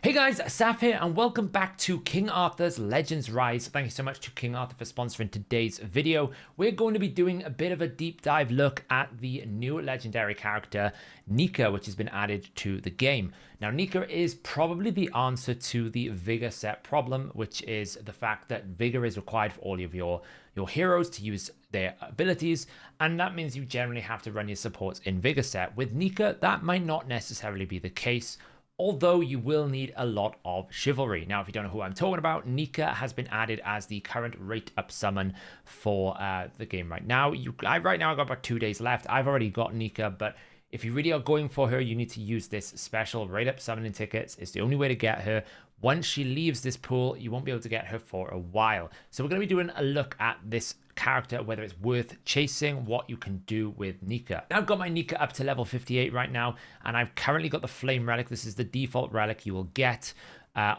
Hey guys, Saf here, and welcome back to King Arthur's Legends Rise. Thank you so much to King Arthur for sponsoring today's video. We're going to be doing a bit of a deep dive look at the new legendary character, Nika, which has been added to the game. Now, Nika is probably the answer to the Vigor set problem, which is the fact that Vigor is required for all of your heroes to use their abilities, and that means you generally have to run your supports in Vigor set. With Nika, that might not necessarily be the case, although you will need a lot of Chivalry. Now, if you don't know who I'm talking about, Nika has been added as the current rate up summon for the game right now. Right now I've got about 2 days left. I've already got Nika, but if you really are going for her, you need to use this special rate up summoning tickets. It's the only way to get her. Once she leaves this pool, you won't be able to get her for a while. So we're going to be doing a look at this character, whether it's worth chasing, what you can do with Nika. Now, I've got my Nika up to level 58 right now, and I've currently got the Flame Relic. This is the default relic you will get.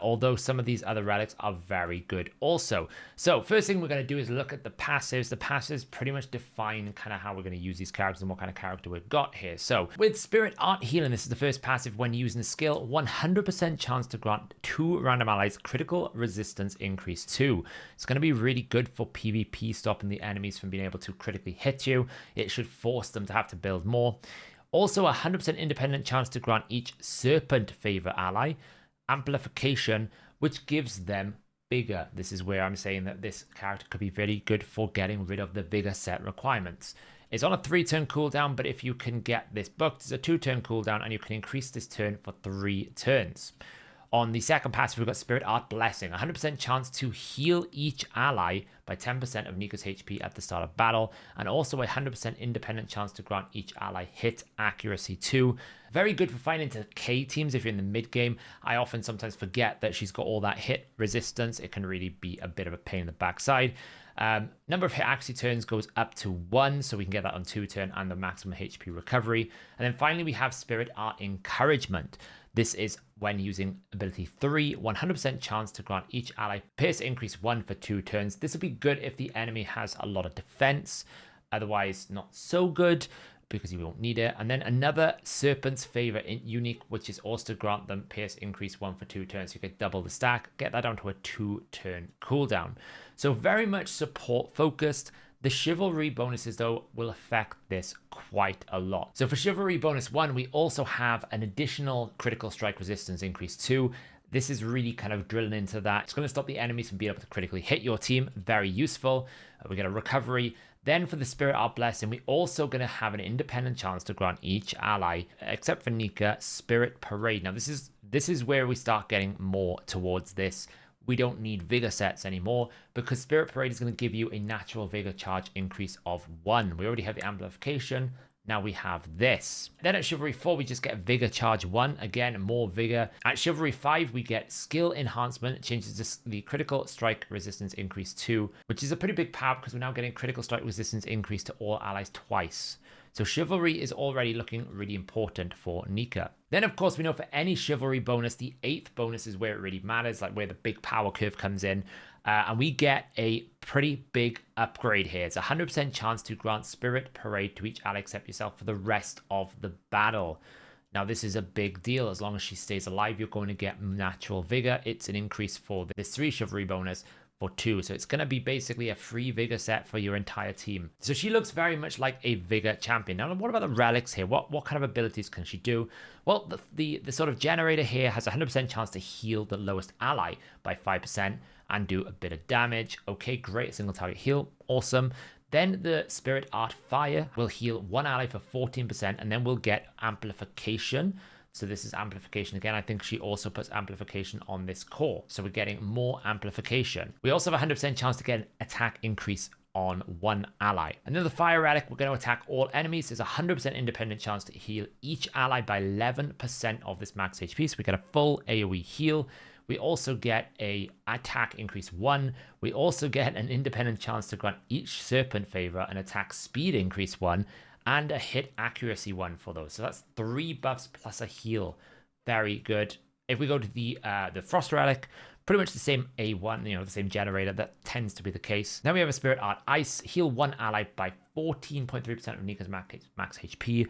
Although some of these other relics are very good also. So first thing we're going to do is look at the passives. The passives pretty much define kind of how we're going to use these characters and what kind of character we've got here. So with Spirit Art Healing, this is the first passive. When using the skill, 100% chance to grant 2 random allies critical resistance increase 2. It's going to be really good for PvP, stopping the enemies from being able to critically hit you. It should force them to have to build more. Also, 100% independent chance to grant each Serpent Favor ally amplification, which gives them Vigor. This is where I'm saying that this character could be very good for getting rid of the Vigor set requirements. It's on a 3-turn cooldown, but if you can get this booked, it's a 2-turn cooldown, and you can increase this turn for 3 turns. On the second passive, we've got Spirit Art Blessing. 100% chance to heal each ally by 10% of Nika's HP at the start of battle, and also a 100% independent chance to grant each ally hit accuracy 2. Very good for fighting into K teams if you're in the mid game. I often sometimes forget that she's got all that hit resistance. It can really be a bit of a pain in the backside. Number of hit accuracy turns goes up to 1, so we can get that on 2 turn and the maximum HP recovery. And then finally, we have Spirit Art Encouragement. This is when using ability 3, 100% chance to grant each ally pierce increase 1 for 2 turns. This will be good if the enemy has a lot of defense, otherwise not so good because you won't need it. And then another Serpent's Favor unique, which is also to grant them pierce increase 1 for 2 turns. You get double the stack, get that down to a 2-turn cooldown. So very much support focused. The Chivalry bonuses, though, will affect this quite a lot. So for Chivalry bonus 1, we also have an additional critical strike resistance increase 2. This is really kind of drilling into that. It's going to stop the enemies from being able to critically hit your team. Very useful. We get a recovery. Then for the Spirit Art Blessing, we also going to have an independent chance to grant each ally, except for Nika, Spirit Parade. Now, this is where we start getting more towards this. We don't need Vigor sets anymore because Spirit Parade is going to give you a natural Vigor charge increase of 1. We already have the amplification. Now we have this. Then at Chivalry 4, we just get Vigor charge 1. Again, more Vigor. At Chivalry 5, we get skill enhancement. It changes the critical strike resistance increase 2, which is a pretty big power because we're now getting critical strike resistance increase to all allies twice. So Chivalry is already looking really important for Nika. Then, of course, we know for any Chivalry bonus, the 8th bonus is where it really matters, like where the big power curve comes in. And we get a pretty big upgrade here. It's a 100% chance to grant Spirit Parade to each ally except yourself for the rest of the battle. Now, this is a big deal. As long as she stays alive, you're going to get natural Vigor. It's an increase for this 3 Chivalry bonus for 2. So it's going to be basically a free Vigor set for your entire team. So she looks very much like a Vigor champion. Now, what about the relics here? What kind of abilities can she do? Well, the sort of generator here has a 100% chance to heal the lowest ally by 5% and do a bit of damage. Okay, great. Single target heal. Awesome. Then the Spirit Art Fire will heal 1 ally for 14%, and then we'll get amplification. So this is amplification again. I think she also puts amplification on this core. So we're getting more amplification. We also have a 100% chance to get an attack increase on 1 ally. And then the Fire Relic, we're going to attack all enemies. There's a 100% independent chance to heal each ally by 11% of this max HP. So we get a full AoE heal. We also get a attack increase 1. We also get an independent chance to grant each Serpent Favor an attack speed increase 1. And a hit accuracy 1 for those. So that's 3 buffs plus a heal. Very good. If we go to the Frost Relic, pretty much the same A1, the same generator. That tends to be the case. Now we have a Spirit Art Ice. Heal 1 ally by 14.3% of Nika's max HP.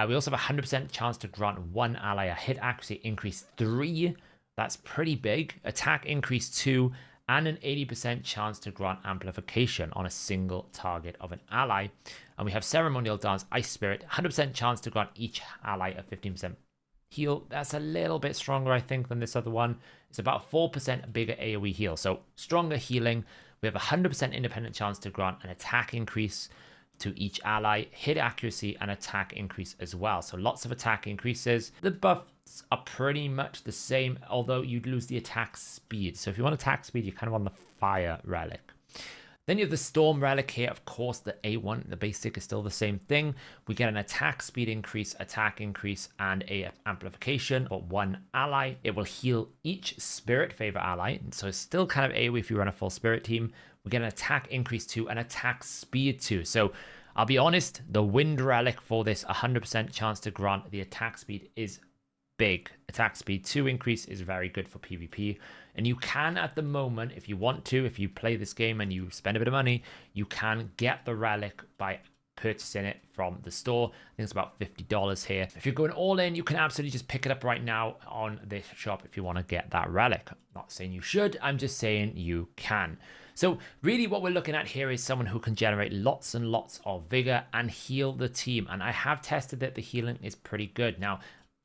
We also have a 100% chance to grant 1 ally a hit accuracy increase 3. That's pretty big. Attack increase 2 and an 80% chance to grant amplification on a single target of an ally. And we have Ceremonial Dance, Ice Spirit, 100% chance to grant each ally a 15% heal. That's a little bit stronger, I think, than this other one. It's about 4% bigger AoE heal. So stronger healing. We have a 100% independent chance to grant an attack increase to each ally, hit accuracy, and attack increase as well. So lots of attack increases. The buffs are pretty much the same, although you'd lose the attack speed. So if you want attack speed, you're kind of on the fire relic. Then you have the Storm Relic here. Of course, the A1, the basic, is still the same thing. We get an attack speed increase, attack increase, and a amplification for one ally. It will heal each spirit favor ally. So it's still kind of AoE if you run a full spirit team. We get an attack increase 2 and attack speed 2. So I'll be honest, the Wind Relic for this 100% chance to grant the attack speed is big. Attack speed 2 increase is very good for PvP. And you can, at the moment, if you want to, if you play this game and you spend a bit of money, you can get the relic by purchasing it from the store. I think it's about $50 here. If you're going all in, you can absolutely just pick it up right now on this shop if you want to get that relic. I'm not saying you should, I'm just saying you can. So really what we're looking at here is someone who can generate lots and lots of vigor and heal the team. And I have tested that the healing is pretty good. Now,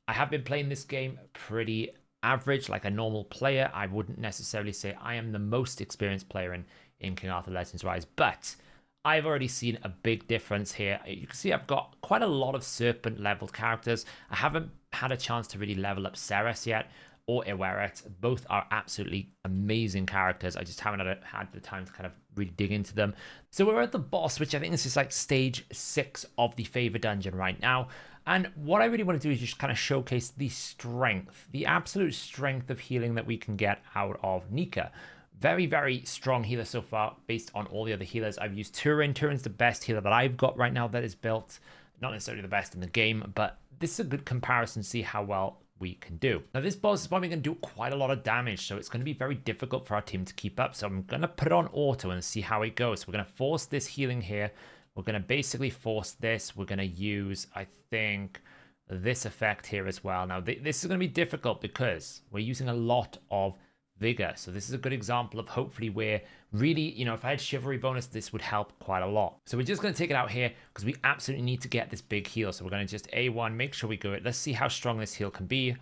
I have been playing this game pretty average, like a normal player. I wouldn't necessarily say I am the most experienced player in King Arthur Legends Rise, but I've already seen a big difference here. You can see I've got quite a lot of serpent leveled characters. I haven't had a chance to really level up Ceres yet, or Iweret. Both are absolutely amazing characters. I just haven't had the time to kind of really dig into them. So we're at the boss, which I think this is like stage 6 of the favor dungeon right now. And what I really want to do is just kind of showcase the strength, the absolute strength of healing that we can get out of Nika. Very, very strong healer so far based on all the other healers. I've used Turin. Turin's the best healer that I've got right now that is built. Not necessarily the best in the game, but this is a good comparison to see how well we can do. Now this boss is probably going to do quite a lot of damage, so it's going to be very difficult for our team to keep up. So I'm going to put it on auto and see how it goes. So we're going to force this healing here. We're going to basically force this. We're going to use, I think, this effect here as well. Now, this is going to be difficult because we're using a lot of vigor. So this is a good example of hopefully where really, you know, if I had Chivalry bonus, this would help quite a lot. So we're just going to take it out here because we absolutely need to get this big heal. So we're going to just A1, make sure we go it. Let's see how strong this heal can be.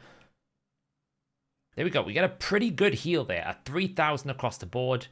There we go. We get a pretty good heal there, at 3,000 across the board.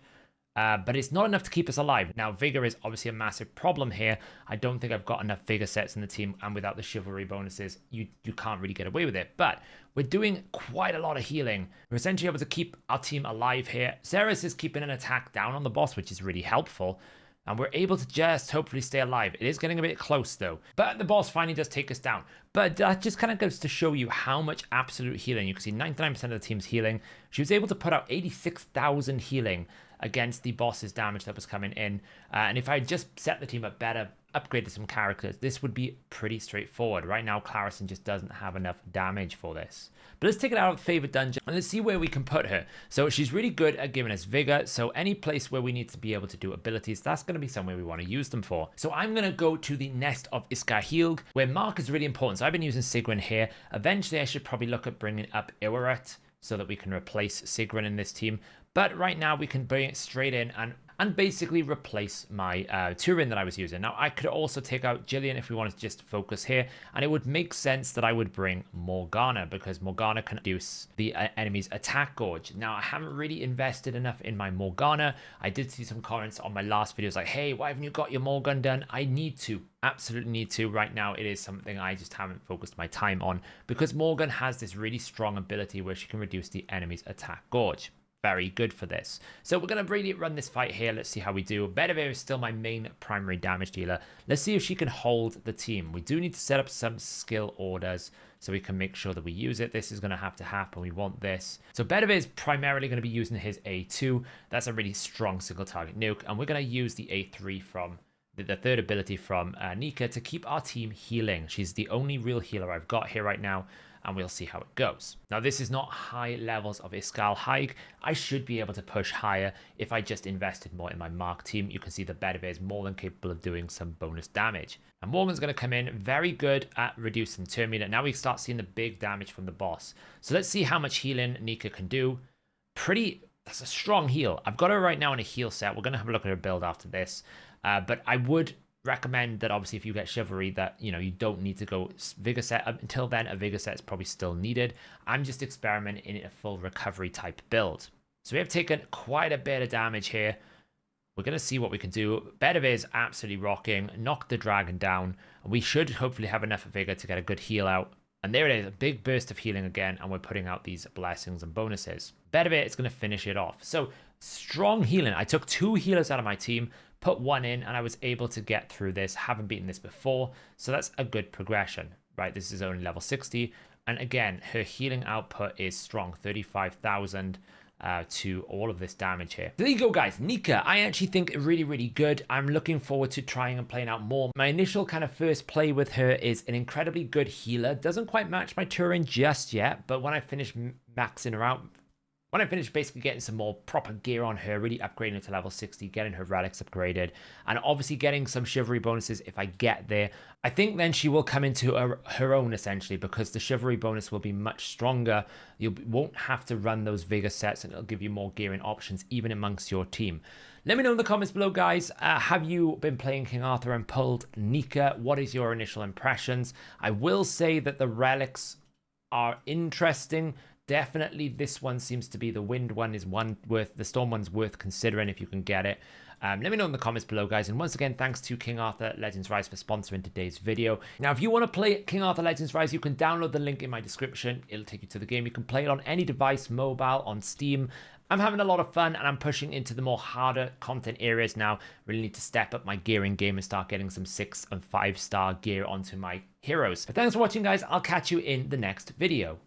But it's not enough to keep us alive. Now, Vigor is obviously a massive problem here. I don't think I've got enough Vigor sets in the team, and without the Chivalry bonuses, you can't really get away with it. But we're doing quite a lot of healing. We're essentially able to keep our team alive here. Ceres is keeping an attack down on the boss, which is really helpful. And we're able to just hopefully stay alive. It is getting a bit close though. But the boss finally does take us down. But that just kind of goes to show you how much absolute healing. You can see 99% of the team's healing. She was able to put out 86,000 healing against the boss's damage that was coming in. And if I just set the team up better, upgraded some characters, this would be pretty straightforward. Right now, Clarison just doesn't have enough damage for this. But let's take it out of the favorite dungeon and let's see where we can put her. So she's really good at giving us vigor. So any place where we need to be able to do abilities, that's going to be somewhere we want to use them for. So I'm going to go to the Nest of Iskahilg, where Mark is really important. So I've been using Sigrun here. Eventually, I should probably look at bringing up Iweret so that we can replace Sigrun in this team. But right now, we can bring it straight in and basically replace my Turin that I was using. Now, I could also take out Jillian if we wanted to just focus here, and it would make sense that I would bring Morgana, because Morgana can reduce the enemy's attack gauge. Now, I haven't really invested enough in my Morgana. I did see some comments on my last videos like, hey, why haven't you got your Morgan done? I need to. Absolutely need to. Right now, it is something I just haven't focused my time on, because Morgan has this really strong ability where she can reduce the enemy's attack gauge. Very good for this. So we're going to really run this fight here. Let's see how we do. Bedivere is still my main primary damage dealer. Let's see if she can hold the team. We do need to set up some skill orders so we can make sure that we use it. This is going to have to happen. We want this. So Bedivere is primarily going to be using his A2. That's a really strong single target nuke. And we're going to use the A3 from the third ability from Nika to keep our team healing. She's the only real healer I've got here right now. and we'll see how it goes. Now, this is not high levels of Iskall Haig. I should be able to push higher if I just invested more in my Mark team. You can see the Bedivere is more than capable of doing some bonus damage. And Morgan's going to come in very good at reducing turn meter. Now we start seeing the big damage from the boss. So let's see how much healing Nika can do. That's a strong heal. I've got her right now in a heal set. We're going to have a look at her build after this. But I would recommend that obviously if you get Chivalry that, you know, you don't need to go Vigor set. Until then, a Vigor set is probably still needed. I'm just experimenting in a full recovery type build. So we have taken quite a bit of damage here. We're going to see what we can do. Bedivere is absolutely rocking. Knocked the dragon down. And we should hopefully have enough Vigor to get a good heal out. And there it is, a big burst of healing again, and we're putting out these blessings and bonuses. Bedivere is going to finish it off. So, strong healing. I took 2 healers out of my team, put 1 in, and I was able to get through this. Haven't beaten this before, so that's a good progression, right? This is only level 60. And again, her healing output is strong, 35,000. To all of this damage here. There you go, guys. Nika, I actually think really, really good. I'm looking forward to trying and playing out more. My initial kind of first play with her is an incredibly good healer. Doesn't quite match my Turin just yet, but when I finish maxing her out, when I finish basically getting some more proper gear on her, really upgrading her to level 60, getting her relics upgraded, and obviously getting some chivalry bonuses if I get there, I think then she will come into her own essentially, because the chivalry bonus will be much stronger. You won't have to run those vigor sets, and it'll give you more gearing options even amongst your team. Let me know in the comments below, guys. Have you been playing King Arthur and pulled Nika? What is your initial impressions? I will say that the relics are interesting. Definitely this one seems to be the wind one is one worth, the storm one's worth considering if you can get it. Let me know in the comments below, guys. And once again, thanks to King Arthur Legends Rise for sponsoring today's video. Now, if you want to play King Arthur Legends Rise, you can download the link in my description. It'll take you to the game. You can play it on any device, mobile, on Steam. I'm having a lot of fun, and I'm pushing into the more harder content areas now. Really need to step up my gearing game and start getting some 6- and 5-star gear onto my heroes. But thanks for watching, guys. I'll catch you in the next video.